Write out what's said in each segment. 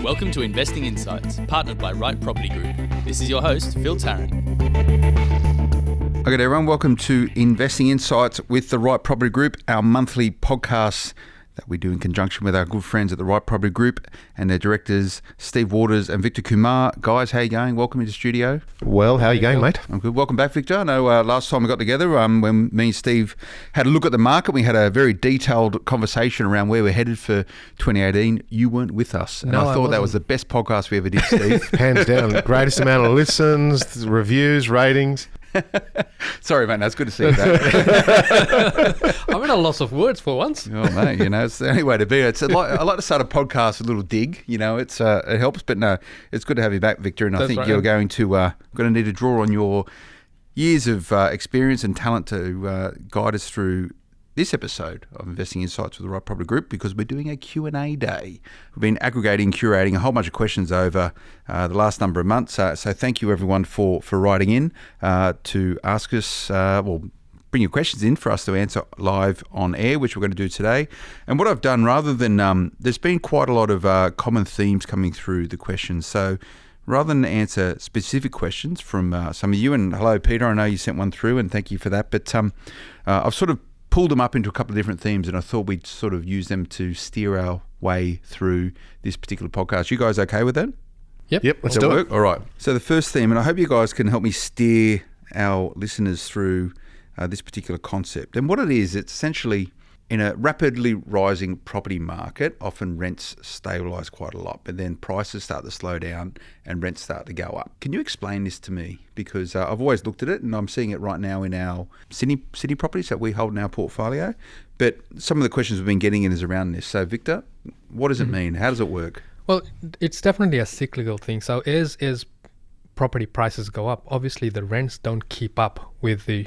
Welcome to Investing Insights, partnered by Right Property Group. This is your host, Phil Tarrant. Okay, everyone, welcome to Investing Insights with the Right Property Group, our monthly podcast that we do in conjunction with our good friends at the Right Property Group and their directors, Steve Waters and Victor Kumar. Guys, how you going? Welcome into the studio. Well, how are you going, mate? I'm good. Welcome back, Victor. I know last time we got together, when me and Steve had a look at the market, we had a very detailed conversation around where we're headed for 2018. You weren't with us. And I thought that was the best podcast we ever did, Steve. Hands down. Greatest amount of listens, reviews, ratings. Sorry, mate. That's good to see you back. I'm at a loss of words for once. Oh, mate, it's the only way to be. I like to start a podcast with a little dig. It helps. But no, it's good to have you back, Victor. And I think you're going to need to draw on your years of experience and talent to guide us through this episode of Investing Insights with the Right Property Group, because we're doing a Q&A day. We've been aggregating, curating a whole bunch of questions over the last number of months. So thank you, everyone, for writing in to ask us, bring your questions in for us to answer live on air, which we're going to do today. And what I've done, rather than, there's been quite a lot of common themes coming through the questions. So rather than answer specific questions from some of you, and hello, Peter, I know you sent one through, and thank you for that. But I've sort of pulled them up into a couple of different themes, and I thought we'd sort of use them to steer our way through this particular podcast. You guys okay with that? Yep. Let's do it. All right. So the first theme, and I hope you guys can help me steer our listeners through this particular concept. And what it is, it's essentially, in a rapidly rising property market, often rents stabilise quite a lot, but then prices start to slow down and rents start to go up. Can you explain this to me? Because I've always looked at it, and I'm seeing it right now in our Sydney properties that we hold in our portfolio. But some of the questions we've been getting in is around this. So, Victor, what does it mean? How does it work? Well, it's definitely a cyclical thing. So as property prices go up, obviously the rents don't keep up with the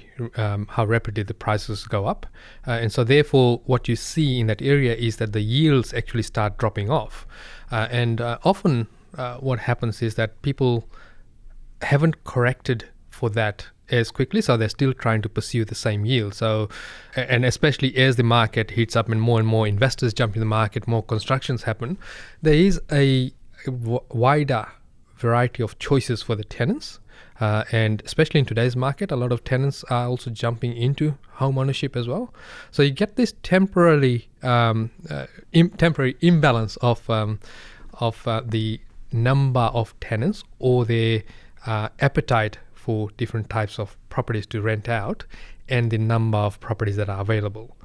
how rapidly the prices go up, and so therefore what you see in that area is that the yields actually start dropping off, and often what happens is that people haven't corrected for that as quickly, so they're still trying to pursue the same yield. So, and especially as the market heats up and more investors jump in the market, more constructions happen, there is a wider variety of choices for the tenants, and especially in today's market, a lot of tenants are also jumping into home ownership as well. So you get this temporary imbalance of the number of tenants or their appetite for different types of properties to rent out, and the number of properties that are available.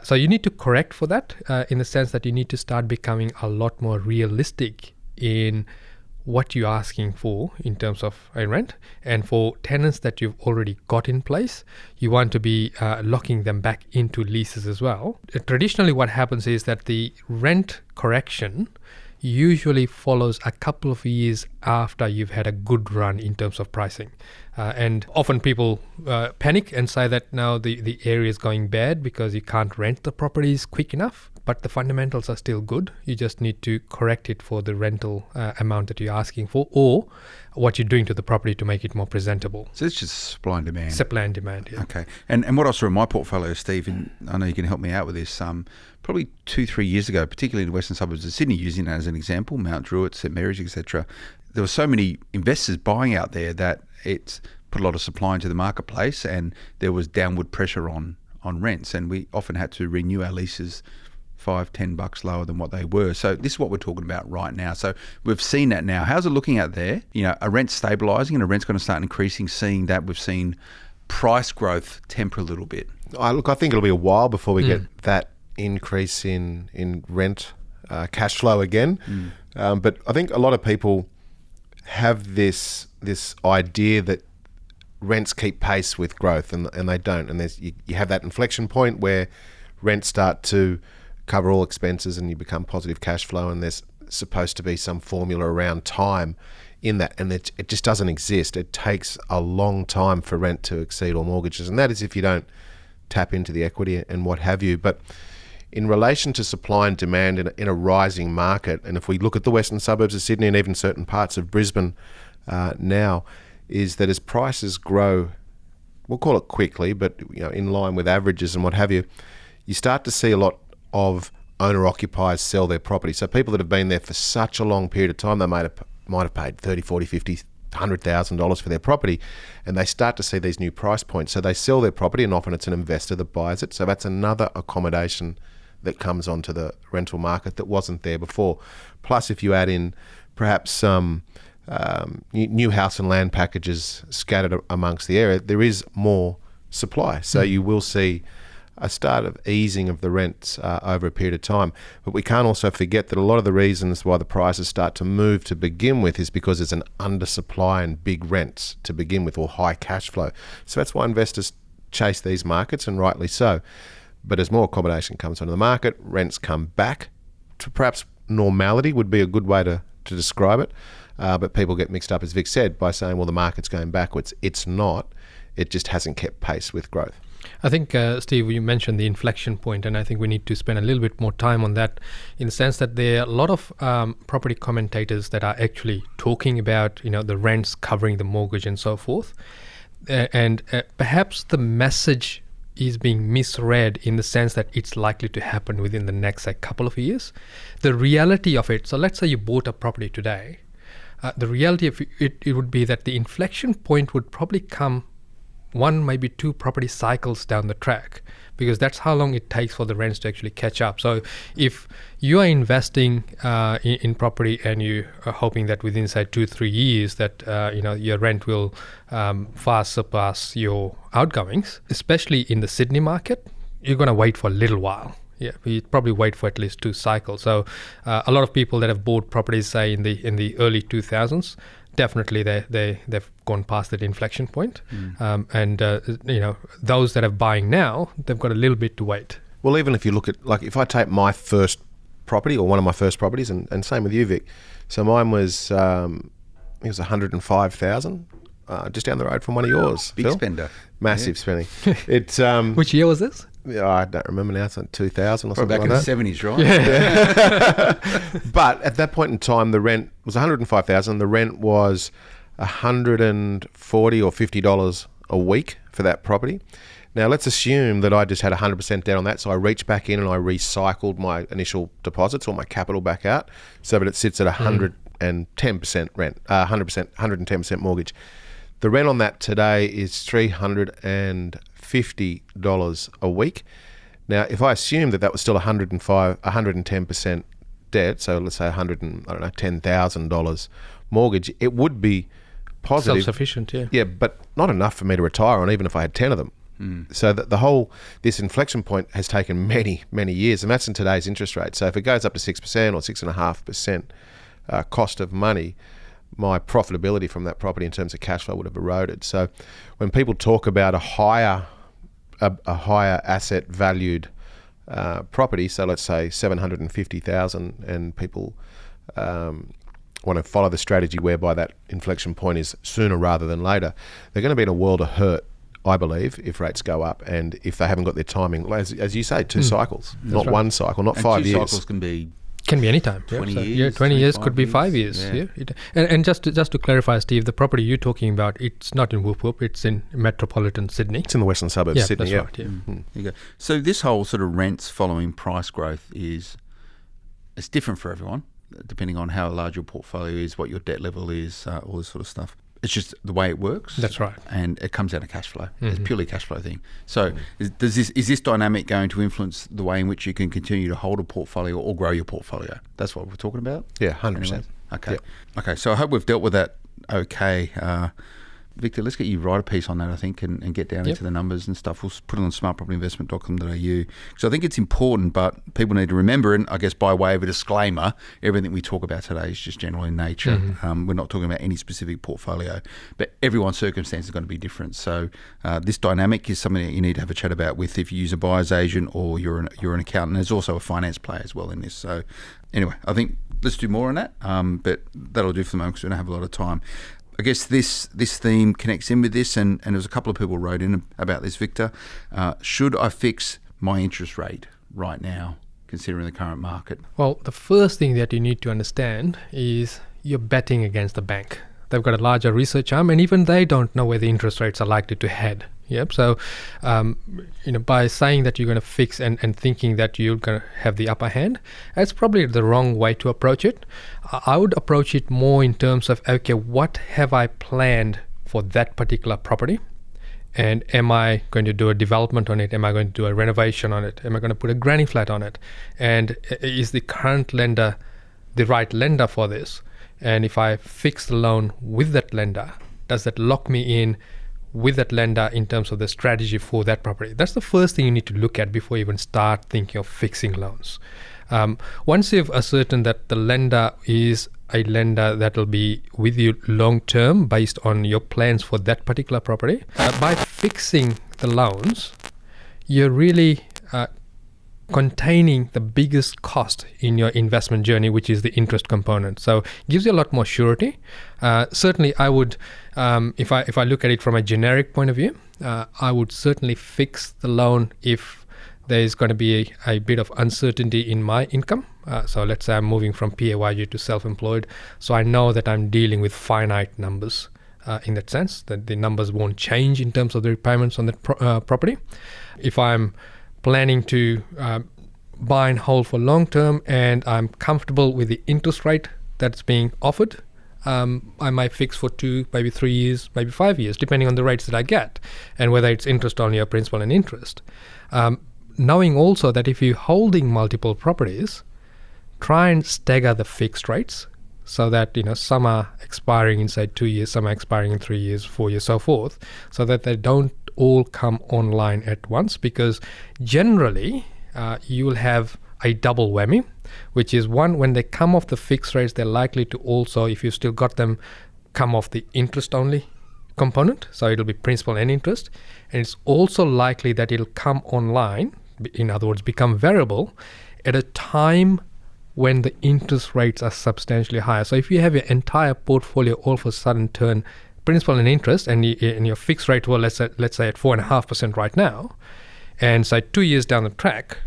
So you need to correct for that in the sense that you need to start becoming a lot more realistic in what you're asking for in terms of a rent. And for tenants that you've already got in place, you want to be locking them back into leases as well. Traditionally, what happens is that the rent correction usually follows a couple of years after you've had a good run in terms of pricing. And often people panic and say that now the area is going bad because you can't rent the properties quick enough. But the fundamentals are still good. You just need to correct it for the rental amount that you're asking for, or what you're doing to the property to make it more presentable. So it's just supply and demand. Supply and demand, yeah. Okay. And what I saw in my portfolio, Steve, and I know you can help me out with this, probably 2-3 years ago, particularly in the western suburbs of Sydney, using that as an example, Mount Druitt, St Mary's, etc., there were so many investors buying out there that it's put a lot of supply into the marketplace, and there was downward pressure on rents, and we often had to renew our leases $5-10 lower than what they were. So this is what we're talking about right now. So we've seen that now. How's it looking out there? A rent's stabilising and a rent's going to start increasing. Seeing that, we've seen price growth temper a little bit. I think it'll be a while before we get that increase in rent cash flow again. But I think a lot of people have this idea that rents keep pace with growth, and they don't. And you have that inflection point where rents start to cover all expenses and you become positive cash flow, and there's supposed to be some formula around time in that, and it just doesn't exist. It takes a long time for rent to exceed all mortgages, and that is if you don't tap into the equity and what have you. But in relation to supply and demand in a rising market, and if we look at the western suburbs of Sydney and even certain parts of Brisbane now, is that as prices grow, we'll call it quickly, but in line with averages and what have you, you start to see a lot of owner-occupiers sell their property. So people that have been there for such a long period of time, they might have paid $30,000, $40,000, $50,000, $100,000 for their property, and they start to see these new price points. So they sell their property, and often it's an investor that buys it. So that's another accommodation that comes onto the rental market that wasn't there before. Plus, if you add in perhaps some new house and land packages scattered amongst the area, there is more supply. So you will see a start of easing of the rents over a period of time. But we can't also forget that a lot of the reasons why the prices start to move to begin with is because there's an undersupply and big rents to begin with, or high cash flow. So that's why investors chase these markets, and rightly so. But as more accommodation comes onto the market, rents come back to perhaps normality would be a good way to describe it. But people get mixed up, as Vic said, by saying, well, the market's going backwards. It's not. It just hasn't kept pace with growth. I think, Steve, you mentioned the inflection point, and I think we need to spend a little bit more time on that, in the sense that there are a lot of property commentators that are actually talking about, the rents covering the mortgage and so forth. And perhaps the message is being misread in the sense that it's likely to happen within the next couple of years. The reality of it, so let's say you bought a property today, the reality of it would be that the inflection point would probably come one, maybe two property cycles down the track, because that's how long it takes for the rents to actually catch up. So if you are investing in property and you are hoping that within, say, 2-3 years that your rent will far surpass your outgoings, especially in the Sydney market, you're going to wait for a little while. Yeah, you probably wait for at least 2 cycles. So a lot of people that have bought properties, say in the early 2000s, definitely they've gone past that inflection point. And those that are buying now, they've got a little bit to wait. Well, even if you look at, like, if I take my first property, or one of my first properties, and same with you, Vic. So mine was, I think it was $105,000, just down the road from one of yours. Big Phil. spender. Massive spending. It's Which year was this? I don't remember now. It's like 2000 or Probably something back like in that. the 70s, right? Yeah. But at that point in time, the rent was $105,000. The rent was $140 or $50 a week for that property. Now, let's assume that I just had 100% debt on that. So I reached back in and I recycled my initial deposits or my capital back out, so that it sits at 110% rent, 110% mortgage. The rent on that today is $350 a week. Now, if I assume that was still 110% debt, so let's say $10,000 mortgage, it would be positive. Self-sufficient, yeah. Yeah, but not enough for me to retire on, even if I had 10 of them. So that this inflection point has taken many, many years, and that's in today's interest rate. So if it goes up to 6% or 6.5% cost of money, my profitability from that property in terms of cash flow would have eroded. So when people talk about a higher asset valued property, so let's say $750,000, and people want to follow the strategy whereby that inflection point is sooner rather than later, they're going to be in a world of hurt, I believe, if rates go up, and if they haven't got their timing, as you say, 2 cycles, not right. 1 cycle, not and 5 years. 2 cycles can be 20 any time. 20 years. years. Yeah, 20 years could be 5 years. Yeah. And just to clarify, Steve, the property you're talking about, it's not in Whoop Whoop, it's in metropolitan Sydney. It's in the western suburbs of Sydney. That's right, yeah. There you go. So this whole sort of rents following price growth it's different for everyone, depending on how large your portfolio is, what your debt level is, all this sort of stuff. It's just the way it works. That's right. And it comes out of cash flow. It's purely a cash flow thing. So is this dynamic going to influence the way in which you can continue to hold a portfolio or grow your portfolio? That's what we're talking about? Yeah, 100%. Anyways? Okay. Yep. Okay, so I hope we've dealt with that okay. Victor, let's get you write a piece on that, I think, and get down into the numbers and stuff. We'll put it on smartpropertyinvestment.com.au, because I think it's important, but people need to remember, and I guess by way of a disclaimer, everything we talk about today is just general in nature. We're not talking about any specific portfolio, but everyone's circumstance is going to be different. So this dynamic is something that you need to have a chat about with if you use a buyer's agent or you're an accountant. There's also a finance player as well in this. So anyway, I think let's do more on that, but that'll do for the moment because we don't have a lot of time. I guess this theme connects in with this, and there's a couple of people wrote in about this, Victor. Should I fix my interest rate right now, considering the current market? Well, the first thing that you need to understand is you're betting against the bank. They've got a larger research arm, and even they don't know where the interest rates are likely to head. Yep. So, by saying that you're going to fix and thinking that you're going to have the upper hand, that's probably the wrong way to approach it. I would approach it more in terms of, okay, what have I planned for that particular property? And am I going to do a development on it? Am I going to do a renovation on it? Am I going to put a granny flat on it? And is the current lender the right lender for this? And if I fix the loan with that lender, does that lock me in with that lender in terms of the strategy for that property? That's the first thing you need to look at before you even start thinking of fixing loans. Once you've ascertained that the lender is a lender that will be with you long term based on your plans for that particular property, by fixing the loans, you're really containing the biggest cost in your investment journey, which is the interest component. So it gives you a lot more surety. Certainly, I would, if I look at it from a generic point of view, I would certainly fix the loan if there's going to be a bit of uncertainty in my income. So let's say I'm moving from PAYG to self-employed. So I know that I'm dealing with finite numbers in that sense, that the numbers won't change in terms of the repayments on that property. If I'm planning to buy and hold for long term and I'm comfortable with the interest rate that's being offered, I might fix for 2, maybe 3 years, maybe 5 years, depending on the rates that I get and whether it's interest only or principal and interest. Knowing also that if you're holding multiple properties, try and stagger the fixed rates so that some are expiring in say 2 years, some are expiring in 3 years, 4 years, so forth, so that they don't all come online at once, because generally you will have a double whammy, which is one, when they come off the fixed rates, they're likely to also, if you've still got them, come off the interest only component, so it'll be principal and interest, and it's also likely that it'll come online, in other words become variable, at a time when the interest rates are substantially higher. So if you have your entire portfolio all of a sudden turn principal and interest, and your fixed rate, well, let's say at 4.5% right now, and say 2 years down the track,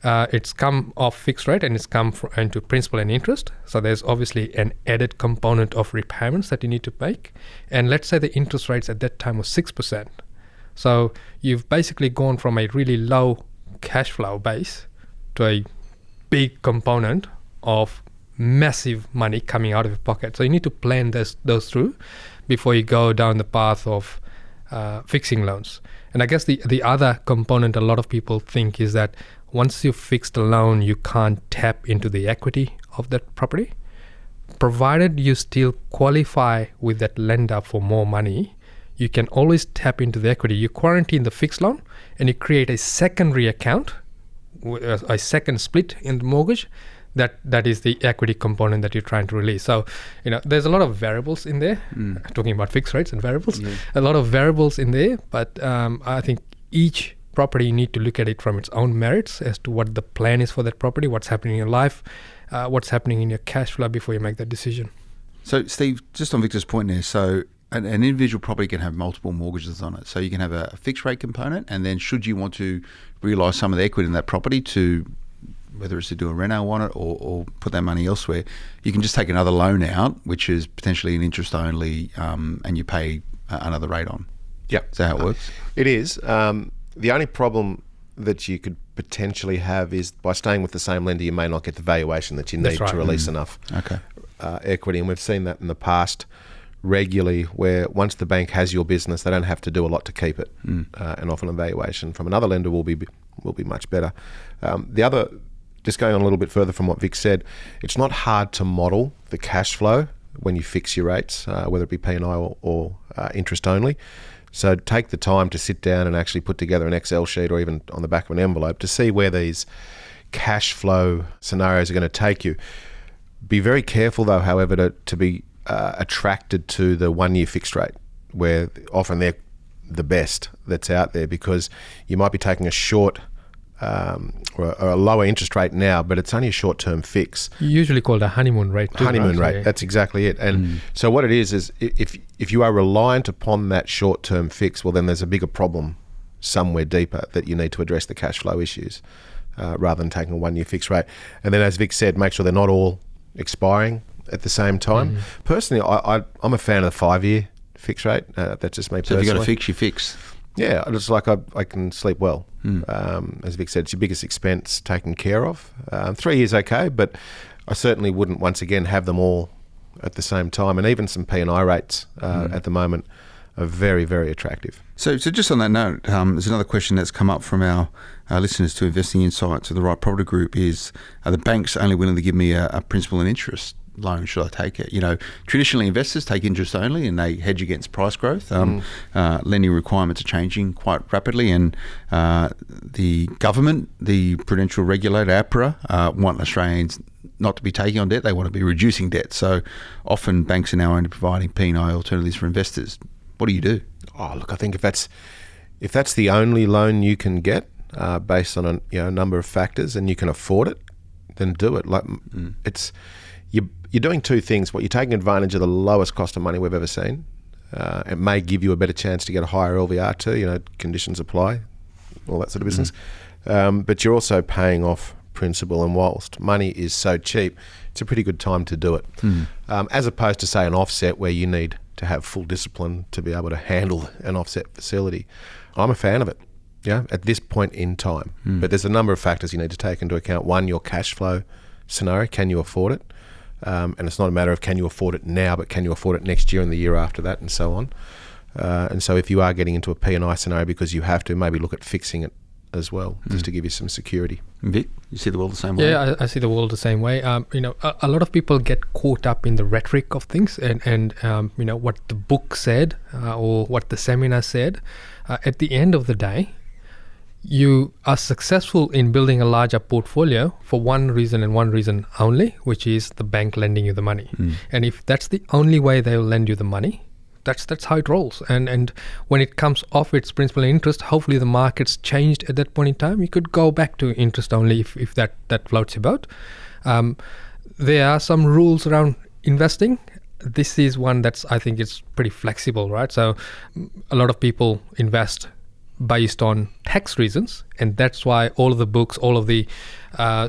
it's come off fixed rate and it's come into principal and interest. So there's obviously an added component of repayments that you need to make. And let's say the interest rates at that time was 6%. So you've basically gone from a really low cash flow base to a big component of massive money coming out of your pocket. So you need to plan those through before you go down the path of fixing loans. And I guess the other component a lot of people think is that once you've fixed a loan, you can't tap into the equity of that property. Provided you still qualify with that lender for more money, you can always tap into the equity. You quarantine the fixed loan and you create a secondary account, a second split in the mortgage. That is the equity component that you're trying to release. So, there's a lot of variables in there, talking about fixed rates and variables, a lot of variables in there, but I think each property, you need to look at it from its own merits as to what the plan is for that property, what's happening in your life, what's happening in your cash flow before you make that decision. So, Steve, just on Victor's point there, so an individual property can have multiple mortgages on it. So you can have a fixed rate component, and then should you want to realise some of the equity in that property to, whether it's to do a reno on it or put that money elsewhere, you can just take another loan out, which is potentially an interest only, and you pay another rate on. Yep. Is that how it works? It is. The only problem that you could potentially have is by staying with the same lender, you may not get the valuation that you need to release enough equity. And we've seen that in the past regularly, where once the bank has your business, they don't have to do a lot to keep it. And often a valuation from another lender will be much better. The other, just going on a little bit further from what Vic said, it's not hard to model the cash flow when you fix your rates, whether it be P&I or interest only. So take the time to sit down and actually put together an Excel sheet or even on the back of an envelope to see where these cash flow scenarios are going to take you. Be very careful though, however, to be attracted to the 1 year fixed rate, where often they're the best that's out there, because you might be taking a short or a lower interest rate now, but it's only a short-term fix. Usually called a honeymoon rate too. Honeymoon rate, that's exactly it. And so what it is if you are reliant upon that short-term fix, well, then there's a bigger problem somewhere deeper that you need to address the cash flow issues, rather than taking a 1 year fixed rate. And then, as Vic said, make sure they're not all expiring at the same time. Personally, I'm a fan of the 5 year fixed rate. That's just me personally. So if you've got to fix, you fix. Yeah, it's like I can sleep well. As Vic said, it's your biggest expense taken care of. 3 years okay, but I certainly wouldn't once again have them all at the same time. And even some P&I rates at the moment are very, very attractive. So just on that note, there's another question that's come up from our listeners to Investing Insights of the Right Property Group is, are the banks only willing to give me a principal and interest loan? Should I take it? Traditionally investors take interest only and they hedge against price growth. Lending requirements are changing quite rapidly, and the government, the prudential regulator, APRA, want Australians not to be taking on debt. They want to be reducing debt. So often banks are now only providing P&I alternatives for investors. What do you do? Oh, look, I think if that's the only loan you can get based on a number of factors and you can afford it, then do it. It's you're doing two things. You're taking advantage of the lowest cost of money we've ever seen. It may give you a better chance to get a higher LVR too. Conditions apply, all that sort of business. But you're also paying off principal, and whilst money is so cheap, it's a pretty good time to do it. As opposed to say an offset where you need to have full discipline to be able to handle an offset facility. I'm a fan of it, at this point in time. But there's a number of factors you need to take into account. One, your cash flow scenario. Can you afford it? And it's not a matter of can you afford it now, but can you afford it next year and the year after that, and so on. And so if you are getting into a P&I scenario because you have to, maybe look at fixing it as well, just to give you some security. Vic, you see the world the same way? Yeah, I see the world the same way. A lot of people get caught up in the rhetoric of things and what the book said or what the seminar said. At the end of the day, you are successful in building a larger portfolio for one reason and one reason only, which is the bank lending you the money. And if that's the only way they'll lend you the money, that's how it rolls. And when it comes off its principal and interest, hopefully the market's changed at that point in time. You could go back to interest only if that floats your boat. There are some rules around investing. This is one I think it's pretty flexible, right? So a lot of people invest based on tax reasons, and that's why all of the books, all of the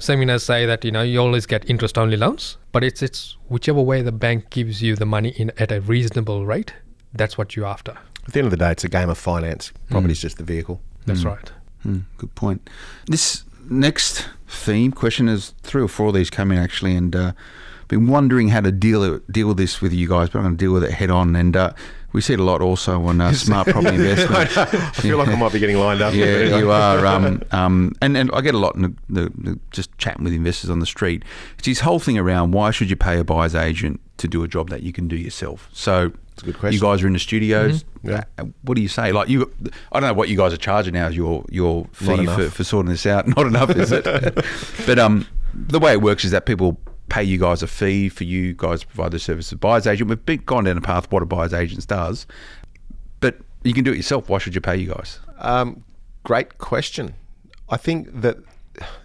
seminars say that you always get interest only loans, but it's whichever way the bank gives you the money at a reasonable rate, that's what you're after. At the end of the day, it's a game of finance. Property's just the vehicle. That's right. Good point. This next theme question is 3 or 4 of these come in actually, and been wondering how to deal with this with you guys, but I'm going to deal with it head on. And we see it a lot also on smart property investment. I feel like I might be getting lined up. Yeah, anyway. You are. And I get a lot in the just chatting with investors on the street. It's this whole thing around why should you pay a buyer's agent to do a job that you can do yourself? So that's a good question. You guys are in the studios. Yeah. What do you say? I don't know what you guys are charging now as your fee for sorting this out. Not enough, is it? But the way it works is that people pay you guys a fee for you guys to provide the service of buyer's agent. We've gone down a path of what a buyer's agent does, but you can do it yourself. Why should you pay you guys? Great question. I think that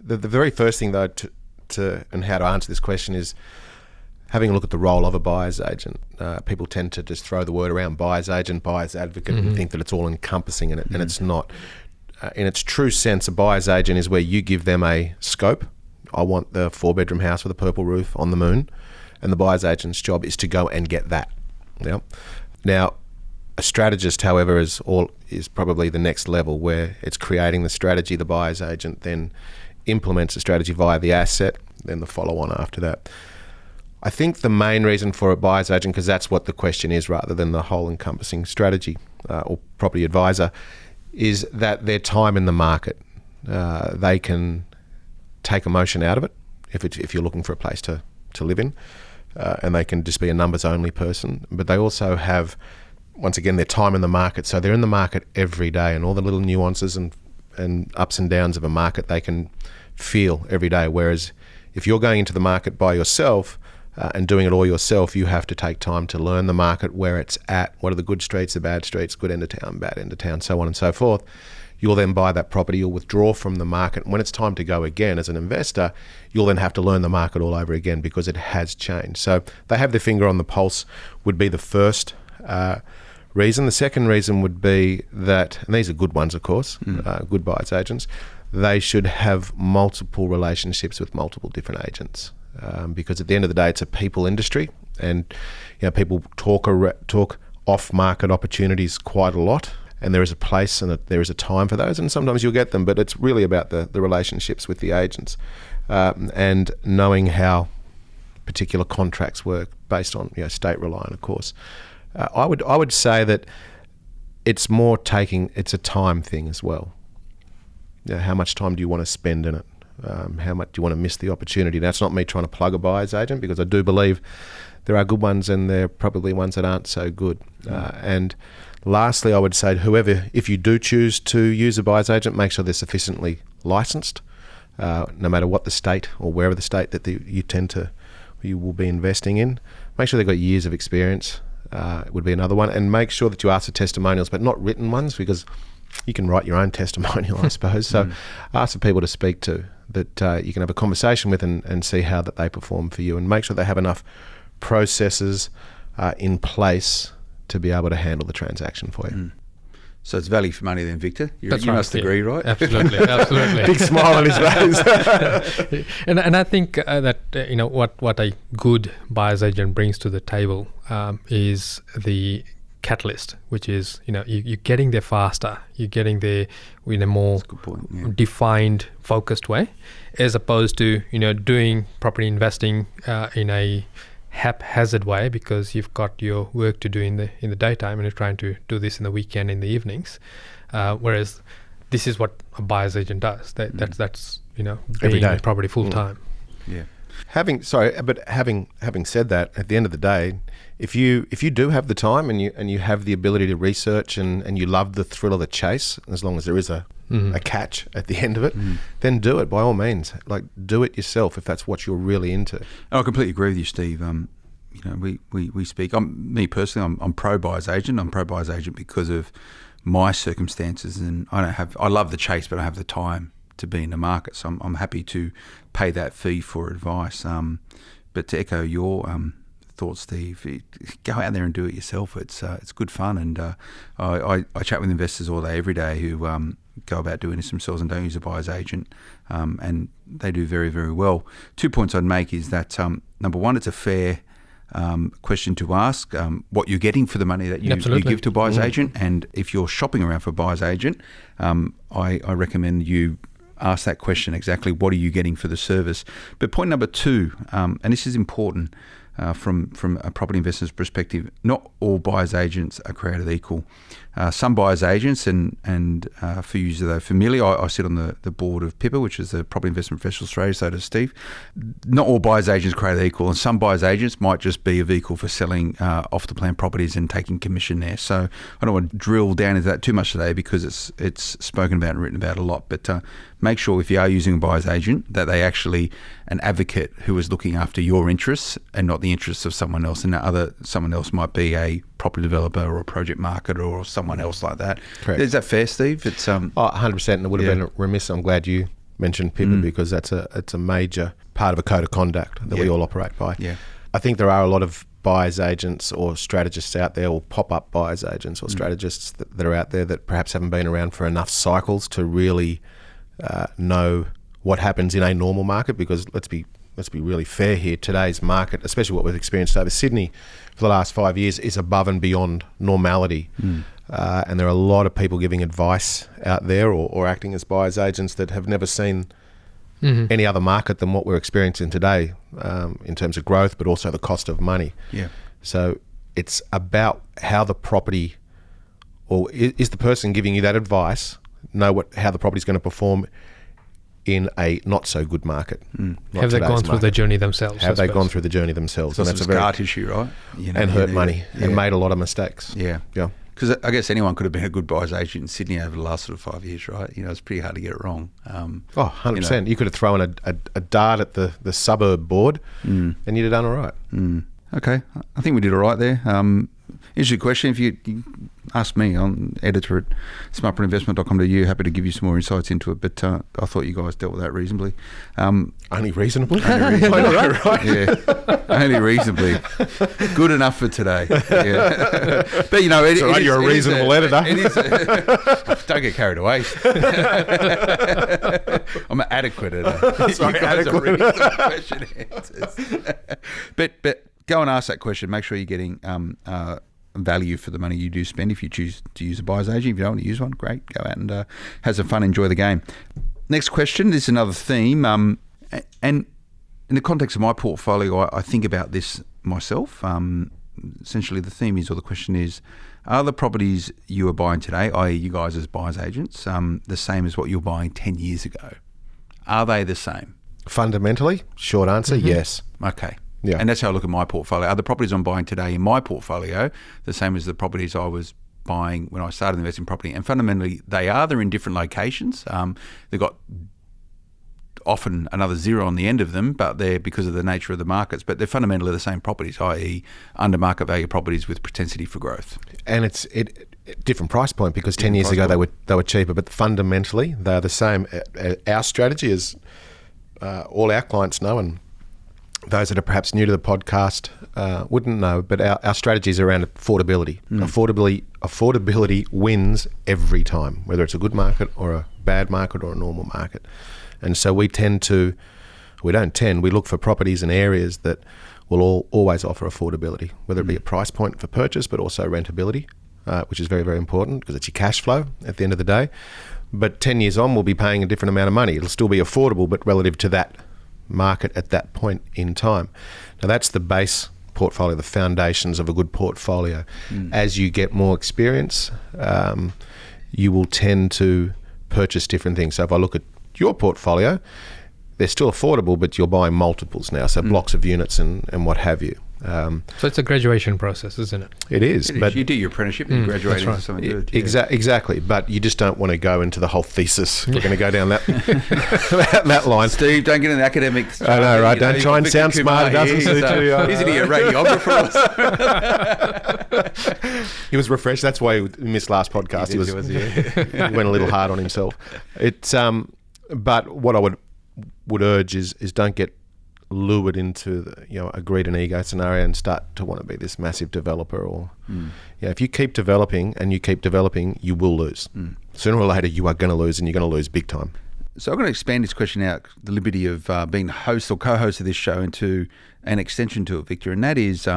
the very first thing though and how to answer this question is having a look at the role of a buyer's agent. People tend to just throw the word around buyer's agent, buyer's advocate, and think that it's all encompassing, and it's not. In its true sense, a buyer's agent is where you give them a scope. I want the 4-bedroom house with a purple roof on the moon, and the buyer's agent's job is to go and get that. Yeah. Now, a strategist, however, is probably the next level, where it's creating the strategy. The buyer's agent then implements the strategy via the asset, then the follow-on after that. I think the main reason for a buyer's agent, because that's what the question is rather than the whole encompassing strategy or property advisor, is that their time in the market. They can take emotion out of it if you're looking for a place to live in, and they can just be a numbers only person. But they also have, once again, their time in the market. So they're in the market every day, and all the little nuances and ups and downs of a market they can feel every day. Whereas if you're going into the market by yourself and doing it all yourself, you have to take time to learn the market, where it's at, what are the good streets, the bad streets, good end of town, bad end of town, so on and so forth. You'll then buy that property, you'll withdraw from the market. When it's time to go again as an investor, you'll then have to learn the market all over again because it has changed. So they have their finger on the pulse would be the first reason. The second reason would be that, and these are good ones, of course, good buyer's agents, they should have multiple relationships with multiple different agents. Because at the end of the day, it's a people industry, and people talk off-market opportunities quite a lot. and there is a place and there is a time for those, and sometimes you'll get them, but it's really about the relationships with the agents and knowing how particular contracts work based on state reliant, of course. I would say that it's a time thing as well. How much time do you want to spend in it? How much do you want to miss the opportunity? That's not me trying to plug a buyer's agent, because I do believe there are good ones and there are probably ones that aren't so good. And lastly, I would say if you do choose to use a buyer's agent, make sure they're sufficiently licensed, no matter what the state or wherever the state that you will be investing in. Make sure they've got years of experience. Would be another one. And make sure that you ask for testimonials, but not written ones, because you can write your own testimonial, I suppose. So ask for people to speak to that you can have a conversation with and see how that they perform for you, and make sure they have enough processes in place to be able to handle the transaction for you. So it's value for money then, Victor. You That's must agree, right? Absolutely, absolutely. Big smile on his face. And I think that what a good buyer's agent brings to the table is the catalyst, which is you're getting there faster, you're getting there in a more defined, focused way, as opposed to doing property investing in a haphazard way, because you've got your work to do in the daytime and you're trying to do this in the weekend, in the evenings, whereas this is what a buyer's agent does. That's Every day. property full time. Yeah. Having said that, at the end of the day, if you do have the time and you have the ability to research and you love the thrill of the chase, as long as there is a catch at the end of it, then do it by all means. Like, do it yourself if that's what you're really into. I completely agree with you, Steve. We speak. Me personally, I'm pro buyer's agent. I'm pro buyer's agent because of my circumstances, and I love the chase, but I don't have the time to be in the market, so I'm happy to pay that fee for advice. But to echo your thoughts, Steve, go out there and do it yourself. It's good fun, and I chat with investors all day, every day, who go about doing this themselves and don't use a buyer's agent, and they do very, very well. 2 points I'd make is that number one, it's a fair question to ask what you're getting for the money that you give to a buyer's agent, and if you're shopping around for a buyer's agent, I recommend you ask that question exactly. What are you getting for the service? But point number two, and this is important from a property investor's perspective, not all buyer's agents are created equal. Some buyer's agents, and for you that are familiar, I sit on the board of PIPA, which is the Property Investment Professional Australia, so does Steve. Not all buyer's agents are created equal, and some buyer's agents might just be a vehicle for selling off-the-plan properties and taking commission there. So I don't want to drill down into that too much today, because it's spoken about and written about a lot. But make sure, if you are using a buyer's agent, that they actually an advocate who is looking after your interests and not the interests of someone else. And that someone else might be a property developer or a project marketer or someone else like that. Correct. Is that fair, Steve? It's 100%. And it would have been remiss. I'm glad you mentioned PIPA, because it's a major part of a code of conduct that we all operate by. Yeah. I think there are a lot of buyer's agents or strategists out there, or pop-up buyer's agents or strategists that are out there that perhaps haven't been around for enough cycles to really know what happens in a normal market. Because let's be really fair here, today's market, especially what we've experienced over Sydney for the last 5 years, is above and beyond normality. And there are a lot of people giving advice out there or acting as buyer's agents that have never seen any other market than what we're experiencing today, in terms of growth, but also the cost of money. Yeah. So it's about how the property, or is the person giving you that advice, know how the property is going to perform in a not so good market. Have they gone through the journey themselves? Have they gone through the journey themselves? So that's a scar tissue, right? And hurt money and made a lot of mistakes. Yeah. Because I guess anyone could have been a good buyer's agent in Sydney over the last sort of 5 years, right? It's pretty hard to get it wrong. 100%. You could have thrown a dart at the suburb board and you'd have done all right. Okay. I think we did all right there. Interesting question. If you ask me, I'm editor at smartproinvestment.com.au, happy to give you some more insights into it, but I thought you guys dealt with that reasonably. Only reasonably? Right. Yeah. Only reasonably. Good enough for today. Yeah. But you're a reasonable editor. It is. Don't get carried away. I'm an adequate editor. Sorry, adequate. Question answers. But go and ask that question. Make sure you're getting value for the money you do spend if you choose to use a buyer's agent. If you don't want to use one, great, go out and have some fun, enjoy the game. Next question, this is another theme, and in the context of my portfolio, I think about this myself. Essentially, the theme is, or the question is, are the properties you are buying today, i.e. you guys as buyer's agents, the same as what you were buying 10 years ago? Are they the same? Fundamentally, short answer, yes. Okay. Yeah. And that's how I look at my portfolio. Are the properties I'm buying today in my portfolio the same as the properties I was buying when I started investing in property? And fundamentally, they are. They're in different locations. They've got often another zero on the end of them, but they're because of the nature of the markets. But they're fundamentally the same properties, i.e. under market value properties with propensity for growth. And it's different price point because 10 years ago they were cheaper, but fundamentally they're the same. Our strategy is all our clients know, and those that are perhaps new to the podcast wouldn't know, but our strategy is around affordability. Affordability wins every time, whether it's a good market or a bad market or a normal market. And so we look for properties and areas that will always offer affordability, whether it be a price point for purchase, but also rentability, which is very, very important because it's your cash flow at the end of the day. But 10 years on, we'll be paying a different amount of money. It'll still be affordable, but relative to that market at that point in time. Now, that's the base portfolio, the foundations of a good portfolio. As you get more experience, you will tend to purchase different things. So if I look at your portfolio, they're still affordable, but you're buying multiples now, so blocks of units and what have you. So it's a graduation process, isn't it? It is. But you do your apprenticeship and you graduate into something good. Yeah. Exactly. But you just don't want to go into the whole thesis. We're going to go down that that line. Steve, don't get in the academics. I know, right? Don't try and sound smart. It doesn't suit you. Isn't he a radiographer? He was refreshed. That's why he missed last podcast. He went a little hard on himself. But what I would urge is don't get lured into a greed and ego scenario and start to want to be this massive developer. Or if you keep developing, you will lose. Sooner or later you are going to lose, and you're going to lose big time. So I'm going to expand this question out, the liberty of being the host or co-host of this show, into an extension to it, Victor, and that is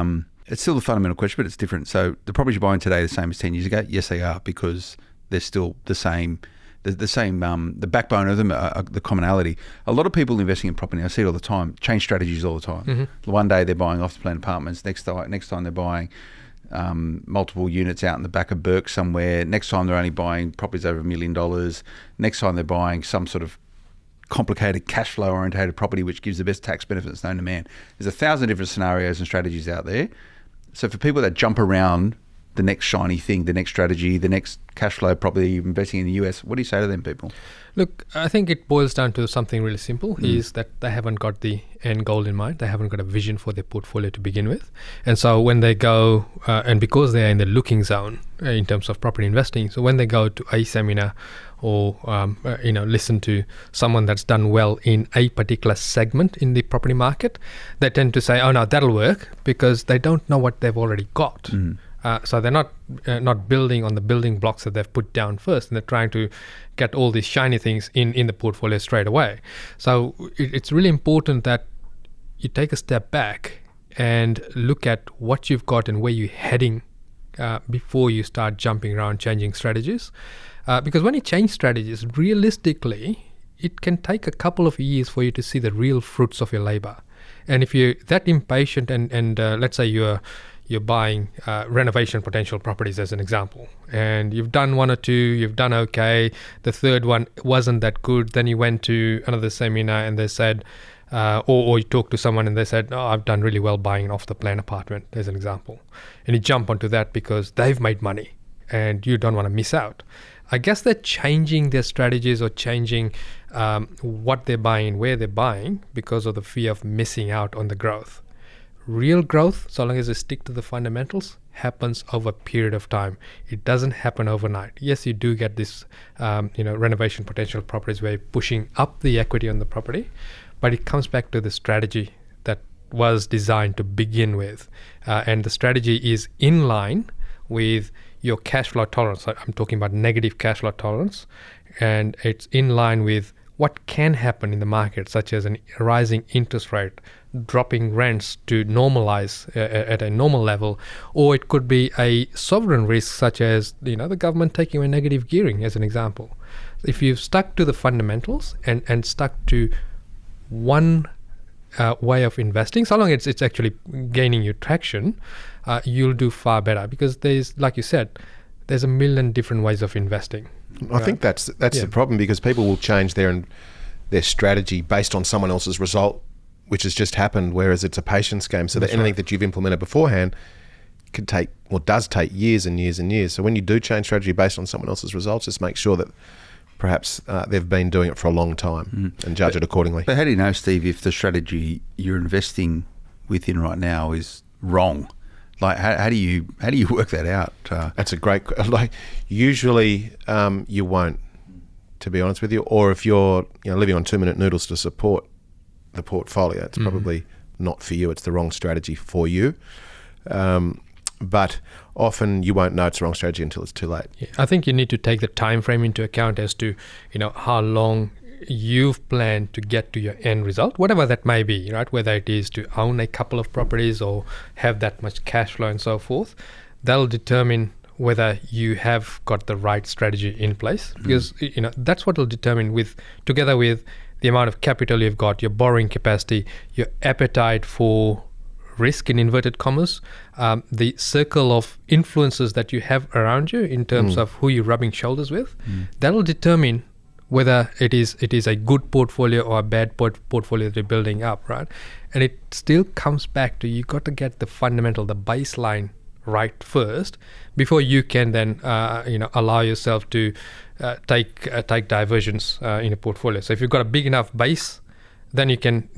it's still the fundamental question, but it's different. So the properties you're buying today are the same as 10 years ago? Yes, they are, because they're still the same. The backbone of them, the commonality. A lot of people investing in property, I see it all the time, change strategies all the time. One day they're buying off-the-plan apartments, next time they're buying multiple units out in the back of Burke somewhere, next time they're only buying properties over $1 million, next time they're buying some sort of complicated cash flow orientated property which gives the best tax benefits known to man. There's 1,000 different scenarios and strategies out there. So for people that jump around the next shiny thing, the next strategy, the next cash flow property, investing in the US, what do you say to them people? Look, I think it boils down to something really simple, is that they haven't got the end goal in mind. They haven't got a vision for their portfolio to begin with. And so when they go, and because they're in the looking zone in terms of property investing, so when they go to a seminar or listen to someone that's done well in a particular segment in the property market, they tend to say, oh no, that'll work, because they don't know what they've already got. So they're not building on the building blocks that they've put down first, and they're trying to get all these shiny things in the portfolio straight away. So it's really important that you take a step back and look at what you've got and where you're heading before you start jumping around changing strategies. Because when you change strategies, realistically, it can take a couple of years for you to see the real fruits of your labor. And if you're that impatient and let's say you're buying renovation potential properties as an example, and you've done one or two, you've done okay, the third one wasn't that good, then you went to another seminar and they said, or you talked to someone and they said, oh, I've done really well buying an off-the-plan apartment as an example. And you jump onto that because they've made money and you don't want to miss out. I guess they're changing their strategies or changing what they're buying, where they're buying, because of the fear of missing out on the growth. Real growth, so long as you stick to the fundamentals, happens over a period of time. It doesn't happen overnight. Yes, you do get this, renovation potential properties where you're pushing up the equity on the property, but it comes back to the strategy that was designed to begin with. And the strategy is in line with your cash flow tolerance. I'm talking about negative cash flow tolerance, and it's in line with what can happen in the market, such as a rising interest rate, dropping rents to normalize at a normal level, or it could be a sovereign risk, such as the government taking away negative gearing, as an example. If you've stuck to the fundamentals and stuck to one way of investing, so long as it's actually gaining you traction, you'll do far better, because there's, like you said, there's a million different ways of investing. I think that's the problem, because people will change their strategy based on someone else's result, which has just happened, whereas it's a patience game. So that anything that you've implemented beforehand could take, or does take, years and years and years. So when you do change strategy based on someone else's results, just make sure that perhaps they've been doing it for a long time and judge it accordingly. But how do you know, Steve, if the strategy you're investing within right now is wrong? Like, how do you work that out? That's a great. Usually you won't, to be honest with you. Or if you're living on 2-minute noodles to support the portfolio, it's probably not for you. It's the wrong strategy for you. But often you won't know it's the wrong strategy until it's too late. Yeah, I think you need to take the time frame into account as to how long you've planned to get to your end result, whatever that may be, right? Whether it is to own a couple of properties or have that much cash flow and so forth, that'll determine whether you have got the right strategy in place, because that's what will determine, together with the amount of capital you've got, your borrowing capacity, your appetite for risk, in inverted commas, the circle of influences that you have around you in terms of who you're rubbing shoulders with. That'll determine whether it is a good portfolio or a bad portfolio that you're building up, right? And it still comes back to, you got to get the fundamental, the baseline right first, before you can then allow yourself to take diversions in a portfolio. So if you've got a big enough base, then you can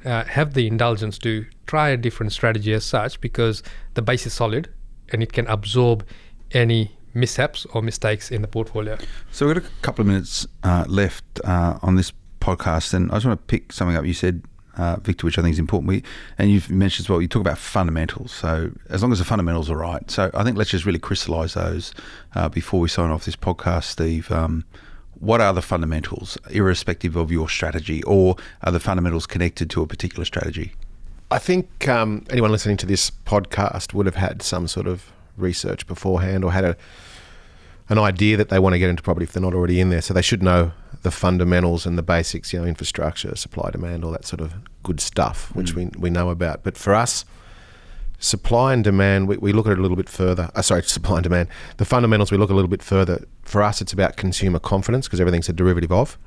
have the indulgence to try a different strategy as such, because the base is solid and it can absorb any mishaps or mistakes in the portfolio. So we've got a couple of minutes left on this podcast, and I just want to pick something up you said, Victor, which I think is important. And you've mentioned as well, you talk about fundamentals. So as long as the fundamentals are right. So I think let's just really crystallise those before we sign off this podcast, Steve. What are the fundamentals, irrespective of your strategy, or are the fundamentals connected to a particular strategy? I think anyone listening to this podcast would have had some sort of research beforehand, or had an idea that they want to get into property if they're not already in there. So they should know the fundamentals and the basics, infrastructure, supply, demand, all that sort of good stuff, which we know about. But for us, supply and demand, we look at it a little bit further. Supply and demand. The fundamentals, we look a little bit further. For us, it's about consumer confidence, because everything's a derivative of.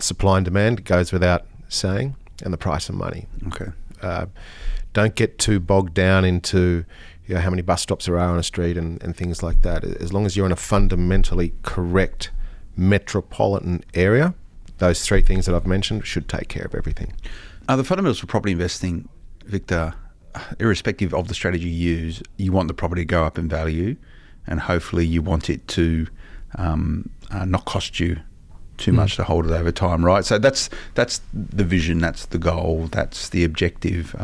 Supply and demand goes without saying, and the price of money. Okay. Don't get too bogged down into how many bus stops there are on a street and things like that. As long as you're in a fundamentally correct metropolitan area, those three things that I've mentioned should take care of everything. The fundamentals for property investing, Victor, irrespective of the strategy you use, you want the property to go up in value, and hopefully you want it to not cost you too much to hold it over time, right? So that's the vision, that's the goal, that's the objective.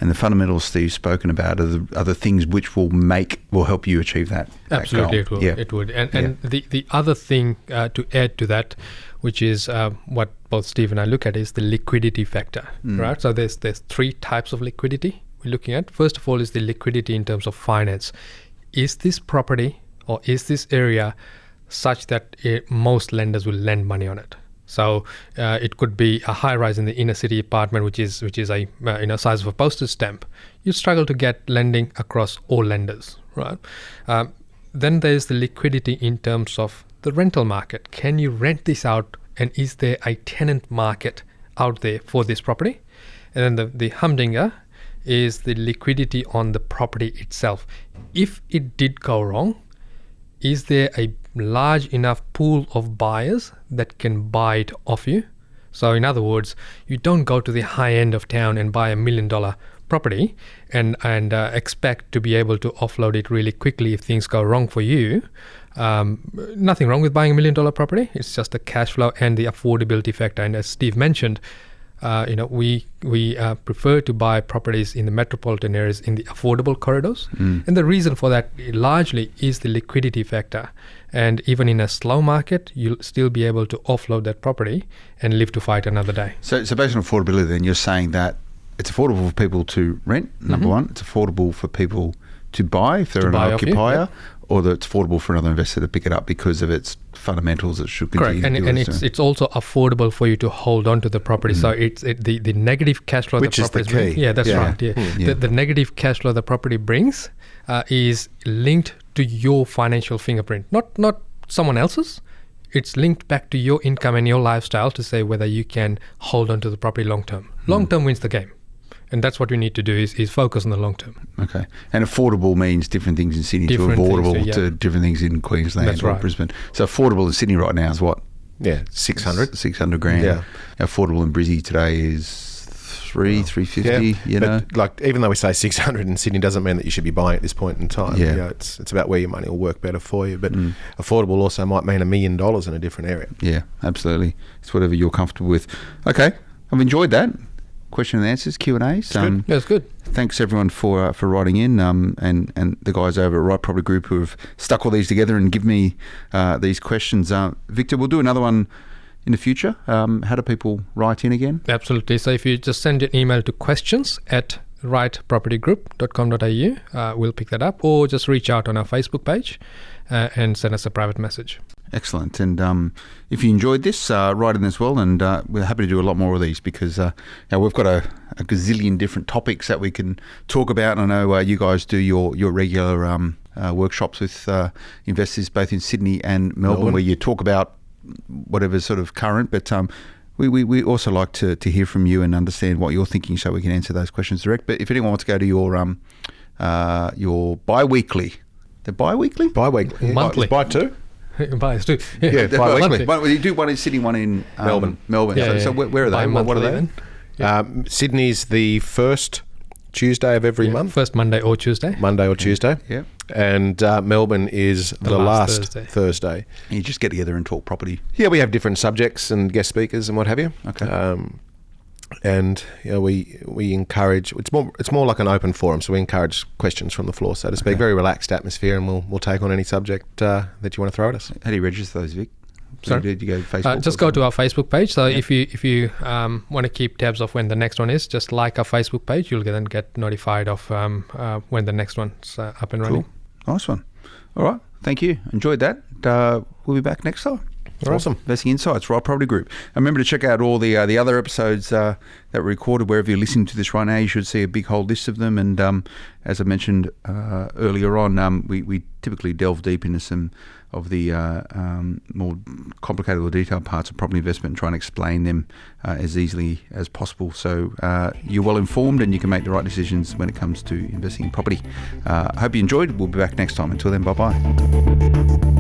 And the fundamentals Steve's spoken about are the things which will help you achieve that. Absolutely, goal. It would. And the other thing to add to that, which is what both Steve and I look at, is the liquidity factor, right? So there's three types of liquidity we're looking at. First of all is the liquidity in terms of finance. Is this property or is this area such that most lenders will lend money on it? So it could be a high rise in the inner city apartment, which is a size of a postage stamp. You struggle to get lending across all lenders, right? Then there's the liquidity in terms of the rental market. Can you rent this out, and is there a tenant market out there for this property? And then the humdinger is the liquidity on the property itself. If it did go wrong, is there a large enough pool of buyers that can buy it off you? So in other words, you don't go to the high end of town and buy $1 million property and expect to be able to offload it really quickly if things go wrong for you. Nothing wrong with buying $1 million property. It's just the cash flow and the affordability factor. And as Steve mentioned, we prefer to buy properties in the metropolitan areas in the affordable corridors. And the reason for that largely is the liquidity factor. And even in a slow market, you'll still be able to offload that property and live to fight another day. So based on affordability, then you're saying that it's affordable for people to rent, number one. It's affordable for people to buy if they're an occupier, or that it's affordable for another investor to pick it up because of its fundamentals that should continue. Correct, and it's also affordable for you to hold on to the property. So the negative cash flow which the property is the key. Yeah, that's right. Yeah. The negative cash flow the property brings is linked to your financial fingerprint, not someone else's. It's linked back to your income and your lifestyle to say whether you can hold on to the property long term. Long term wins the game. And that's what we need to do is focus on the long term. Okay. And affordable means different things in Sydney to affordable to different things in Queensland or Brisbane. So affordable in Sydney right now is what? Yeah, 600. 600 grand. Yeah. Affordable in Brizzy today is 350, But like, even though we say 600 in Sydney doesn't mean that you should be buying at this point in time. Yeah. It's about where your money will work better for you. But affordable also might mean $1 million in a different area. Yeah, absolutely. It's whatever you're comfortable with. Okay. I've enjoyed that. Question and answers, Q&As. It's good. Thanks everyone for writing in, and the guys over at Right Property Group who have stuck all these together and give me these questions. Victor, we'll do another one in the future. How do people write in again? Absolutely. So if you just send an email to questions@rightpropertygroup.com.au, we'll pick that up, or just reach out on our Facebook page and send us a private message. Excellent. And if you enjoyed this, write in as well. And we're happy to do a lot more of these because we've got a gazillion different topics that we can talk about. And I know you guys do your regular workshops with investors both in Sydney and Melbourne, where you talk about whatever's sort of current. But we also like to hear from you and understand what you're thinking so we can answer those questions direct. But if anyone wants to go to your bi-weekly, Bi-weekly? Monthly. Buy two? Buys too. Bi-weekly. You do one in Sydney, one in Melbourne. So where are they? What are they? Sydney's the first Tuesday of every month. First Monday or Tuesday. Yeah. And Melbourne is the last Thursday. And you just get together and talk property. Yeah, we have different subjects and guest speakers and what have you. Okay. And we encourage. It's more like an open forum, so we encourage questions from the floor, so to speak. Very relaxed atmosphere, and we'll take on any subject that you want to throw at us. How do you register those, Vic? Sorry? Did you go to Facebook? Just go to our Facebook page. So if you want to keep tabs of when the next one is, just like our Facebook page, you'll then get notified of when the next one's up and running. Cool. Nice one. All right. Thank you. Enjoyed that. We'll be back next time. Awesome. Investing Insights, Right Property Group. And remember to check out all the other episodes that were recorded. Wherever you're listening to this right now, you should see a big whole list of them. And as I mentioned earlier on, we typically delve deep into some of the more complicated or detailed parts of property investment and try and explain them as easily as possible. So you're well informed and you can make the right decisions when it comes to investing in property. I hope you enjoyed. We'll be back next time. Until then, bye-bye.